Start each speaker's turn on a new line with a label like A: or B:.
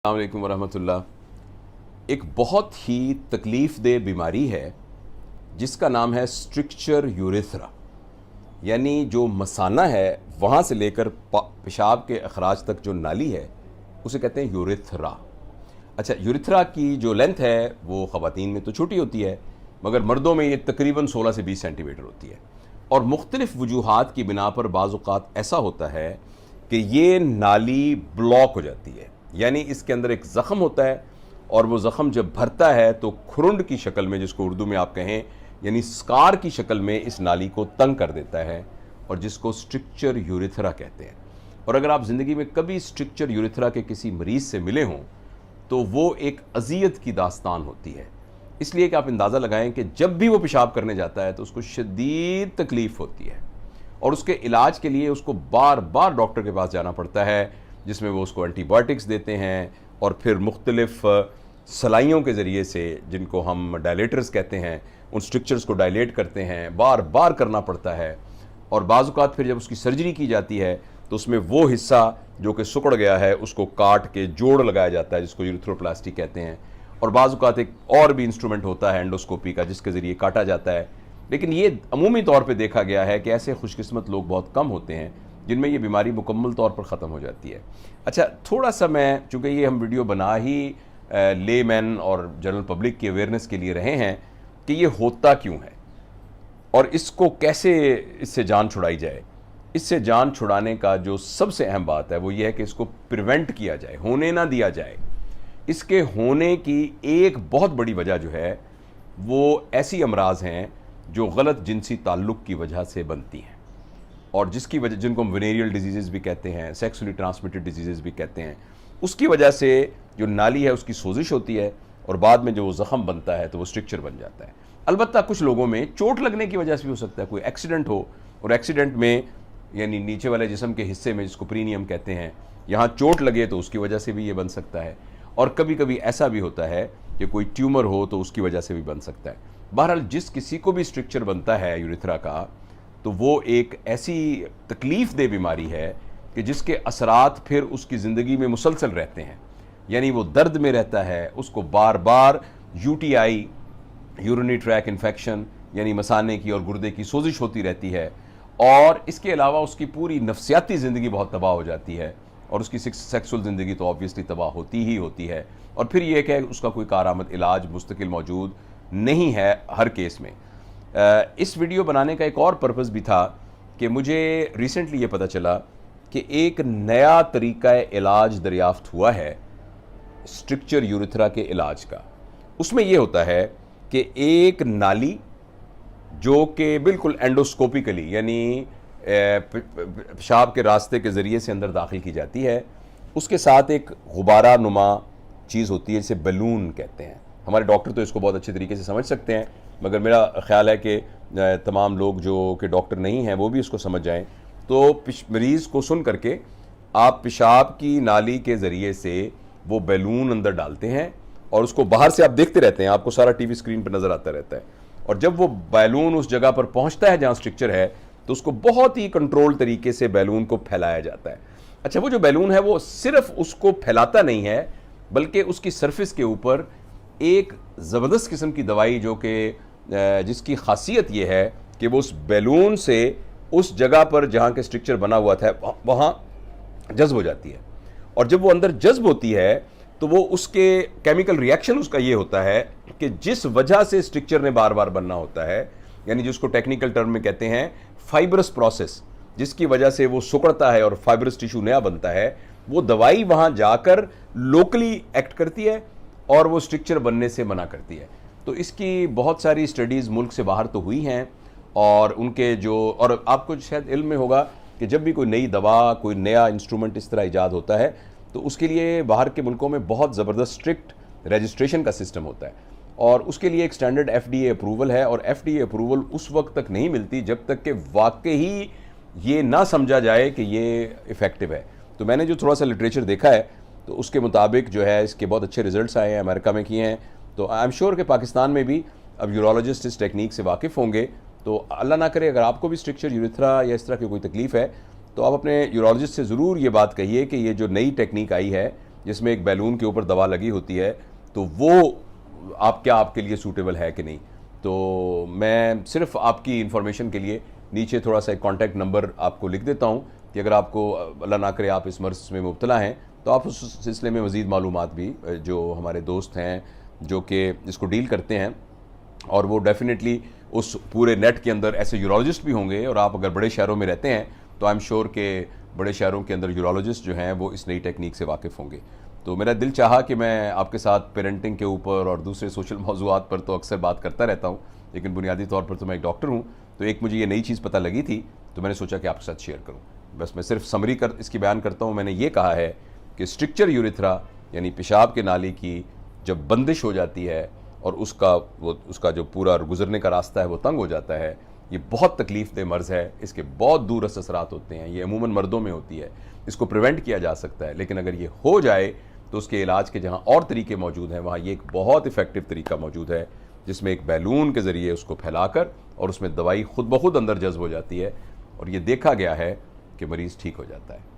A: अस्सलाम वालेकुम वरहमतुल्लाह। एक बहुत ही तकलीफ़देह बीमारी है जिसका नाम है स्ट्रिक्चर यूरेथ्रा, यानी जो मसाना है वहाँ से लेकर पेशाब के अखराज तक जो नाली है उसे कहते हैं यूरेथ्रा। अच्छा, यूरेथ्रा की जो लेंथ है वो ख़वातीन में तो छोटी होती है, मगर मर्दों में ये तकरीबन 16 से 20 सेंटीमीटर होती है। और मुख्तलिफ़ वजूहात की बिना पर बाज़ औक़ात ऐसा होता है कि ये नाली ब्लॉक हो जाती है, यानी इसके अंदर एक ज़ख़म होता है और वो ज़ख़म जब भरता है तो खुरुंड की शक्ल में, जिसको उर्दू में आप कहें यानी स्कार की शक्ल में, इस नाली को तंग कर देता है और जिसको स्ट्रिक्चर यूरेथ्रा कहते हैं। और अगर आप ज़िंदगी में कभी स्ट्रिक्चर यूरेथ्रा के किसी मरीज़ से मिले हों तो वो एक अज़ियत की दास्तान होती है, इसलिए कि आप अंदाज़ा लगाएं कि जब भी वो पेशाब करने जाता है तो उसको शदीद तकलीफ़ होती है और उसके इलाज के लिए उसको बार बार डॉक्टर के पास जाना पड़ता है, जिसमें वो उसको एंटीबायोटिक्स देते हैं और फिर मुख्तलिफ़ सलाइयों के ज़रिए से, जिनको हम डायलेटर्स कहते हैं, उन स्ट्रिक्चर्स को डायलेट करते हैं, बार बार करना पड़ता है। और बाज़ औक़ात फिर जब उसकी सर्जरी की जाती है तो उसमें वो हिस्सा जो कि सिकुड़ गया है उसको काट के जोड़ लगाया जाता है, जिसको यूरेथ्रोप्लास्टी कहते हैं। और बाज़ औक़ात एक और भी इंस्ट्रूमेंट होता है एंडोस्कोपी का, जिसके ज़रिए काटा जाता है। लेकिन ये अमूमी तौर पे देखा गया है कि ऐसे खुशकिस्मत लोग बहुत कम होते हैं जिनमें ये बीमारी मुकम्मल तौर पर ख़त्म हो जाती है। अच्छा, थोड़ा सा मैं, चूँकि ये हम वीडियो बना ही लेमैन और जनरल पब्लिक की अवेयरनेस के लिए रहे हैं कि ये होता क्यों है और इसको कैसे, इससे जान छुड़ाई जाए। इससे जान छुड़ाने का जो सबसे अहम बात है वो ये है कि इसको प्रिवेंट किया जाए, होने ना दिया जाए। इसके होने की एक बहुत बड़ी वजह जो है वो ऐसी अमराज हैं जो गलत जिनसी ताल्लुक़ की वजह से बनती हैं और जिसकी वजह, जिनको हम वेनेरियल डिजीज़ भी कहते हैं, सेक्सुअली ट्रांसमिटेड डिजीज़ भी कहते हैं, उसकी वजह से जो नाली है उसकी सोजिश होती है और बाद में जो वो ज़ख़म बनता है तो वो स्ट्रिक्चर बन जाता है। अलबत्ता कुछ लोगों में चोट लगने की वजह से भी हो सकता है, कोई एक्सीडेंट हो और एक्सीडेंट में यानी नीचे वाले जिस्म के हिस्से में, जिसको प्रीनियम कहते हैं, यहाँ चोट लगे तो उसकी वजह से भी ये बन सकता है। और कभी कभी ऐसा भी होता है कि कोई ट्यूमर हो तो उसकी वजह से भी बन सकता है। बहरहाल जिस किसी को भी स्ट्रिक्चर बनता है यूरेथ्रा का, तो वो एक ऐसी तकलीफ़देह बीमारी है कि जिसके असरात फिर उसकी ज़िंदगी में मुसलसल रहते हैं, यानी वो दर्द में रहता है, उसको बार बार यूटीआई, यूरिनरी ट्रैक इन्फेक्शन, यानी मसाने की और गुर्दे की सोजिश होती रहती है। और इसके अलावा उसकी पूरी नफ्सियाती ज़िंदगी बहुत तबाह हो जाती है और उसकी सेक्सुअल ज़िंदगी तो ऑब्वियसली तबाह होती ही होती है। और फिर ये कि उसका कोई कारआमद इलाज मुस्तकिल मौजूद नहीं है हर केस में। इस वीडियो बनाने का एक और पर्पज़ भी था कि मुझे रिसेंटली ये पता चला कि एक नया तरीक़ा इलाज दरियाफ़्त हुआ है स्ट्रिक्चर यूरेथ्रा के इलाज का। उसमें यह होता है कि एक नाली जो कि बिल्कुल एंडोस्कोपिकली, यानी पेशाब के रास्ते के ज़रिए से अंदर दाखिल की जाती है, उसके साथ एक गुब्बारा नुमा चीज़ होती है, जिसे बलून कहते हैं। हमारे डॉक्टर तो इसको बहुत अच्छे तरीके से समझ सकते हैं, मगर मेरा ख़्याल है कि तमाम लोग जो कि डॉक्टर नहीं हैं वो भी इसको समझ जाएं। तो मरीज़ को सुन करके आप पेशाब की नाली के ज़रिए से वो बैलून अंदर डालते हैं और उसको बाहर से आप देखते रहते हैं, आपको सारा टीवी स्क्रीन पर नज़र आता रहता है। और जब वो बैलून उस जगह पर पहुंचता है जहां स्ट्रिक्चर है तो उसको बहुत ही कंट्रोल तरीके से बैलून को फैलाया जाता है। अच्छा, वो जो बैलून है वो सिर्फ उसको फैलाता नहीं है, बल्कि उसकी सरफेस के ऊपर एक ज़बरदस्त किस्म की दवाई, जो कि जिसकी खासियत ये है कि वो उस बैलून से उस जगह पर जहाँ के स्ट्रिक्चर बना हुआ था वहाँ जज्ब हो जाती है। और जब वो अंदर जज्ब होती है तो वो उसके केमिकल रिएक्शन उसका ये होता है कि जिस वजह से स्ट्रिक्चर ने बार बार बनना होता है, यानी जिसको टेक्निकल टर्म में कहते हैं फाइब्रस प्रोसेस, जिसकी वजह से वो सिकुड़ता है और फाइब्रस टिश्यू नया बनता है, वो दवाई वहाँ जाकर लोकली एक्ट करती है और वो स्ट्रिक्चर बनने से मना करती है। तो इसकी बहुत सारी स्टडीज़ मुल्क से बाहर तो हुई हैं और उनके जो, और आपको शायद इल्म में होगा कि जब भी कोई नई दवा, कोई नया इंस्ट्रूमेंट इस तरह ईजाद होता है तो उसके लिए बाहर के मुल्कों में बहुत ज़बरदस्त स्ट्रिक्ट रजिस्ट्रेशन का सिस्टम होता है और उसके लिए एक स्टैंडर्ड FDA अप्रूवल है। और FDA अप्रूवल उस वक्त तक नहीं मिलती जब तक कि वाकई ही ये ना समझा जाए कि ये इफ़ेक्टिव है। तो मैंने जो थोड़ा सा लिटरेचर देखा है तो उसके मुताबिक जो है इसके बहुत अच्छे रिजल्ट्स आए हैं, अमेरिका में किए हैं। तो आई एम श्योर कि पाकिस्तान में भी अब यूरोलॉजिस्ट इस टेक्निक से वाकिफ़ होंगे। तो अल्लाह ना करे अगर आपको भी स्ट्रिक्चर यूरेथ्रा या इस तरह की कोई तकलीफ़ है तो आप अपने यूरोलॉजिस्ट से ज़रूर ये बात कहिए कि ये जो नई टेक्निक आई है जिसमें एक बैलून के ऊपर दवा लगी होती है, तो वो आपके लिए सूटेबल है कि नहीं। तो मैं सिर्फ आपकी इन्फॉर्मेशन के लिए नीचे थोड़ा सा एक कॉन्टैक्ट नंबर आपको लिख देता हूँ कि अगर आपको अल्लाह ना करे आप इस मर्ज़ में मुब्तला हैं तो आप उस सिलसिले में मज़ीद मालूमात भी जो हमारे दोस्त हैं जो कि इसको डील करते हैं, और वो डेफिनेटली उस पूरे नेट के अंदर ऐसे यूरोलॉजिस्ट भी होंगे, और आप अगर बड़े शहरों में रहते हैं तो आई एम श्योर कि बड़े शहरों के अंदर यूरोलॉजिस्ट जो हैं वो इस नई टेक्निक से वाकिफ़ होंगे। तो मेरा दिल चाहा कि मैं आपके साथ पेरेंटिंग के ऊपर और दूसरे सोशल मौज़ूआत पर तो अक्सर बात करता रहता हूँ, लेकिन बुनियादी तौर पर तो मैं एक डॉक्टर हूँ, तो एक मुझे ये नई चीज़ पता लगी थी तो मैंने सोचा कि आपके साथ शेयर करूँ। बस मैं सिर्फ समरी कर इसकी बयान करता हूँ। मैंने ये कहा है कि स्ट्रिक्चर यूरिथ्रा यानी पेशाब के नाली की जब बंदिश हो जाती है और उसका जो पूरा गुजरने का रास्ता है वो तंग हो जाता है, ये बहुत तकलीफ दह मर्ज़ है, इसके बहुत दूर असरात होते हैं, ये अमूमन मर्दों में होती है, इसको प्रिवेंट किया जा सकता है, लेकिन अगर ये हो जाए तो उसके इलाज के जहाँ और तरीके मौजूद हैं वहाँ ये एक बहुत इफ़ेक्टिव तरीका मौजूद है जिसमें एक बैलून के ज़रिए उसको फैलाकर और उसमें दवाई खुद ब खुद अंदर जज्ब हो जाती है, और ये देखा गया है कि मरीज़ ठीक हो जाता है।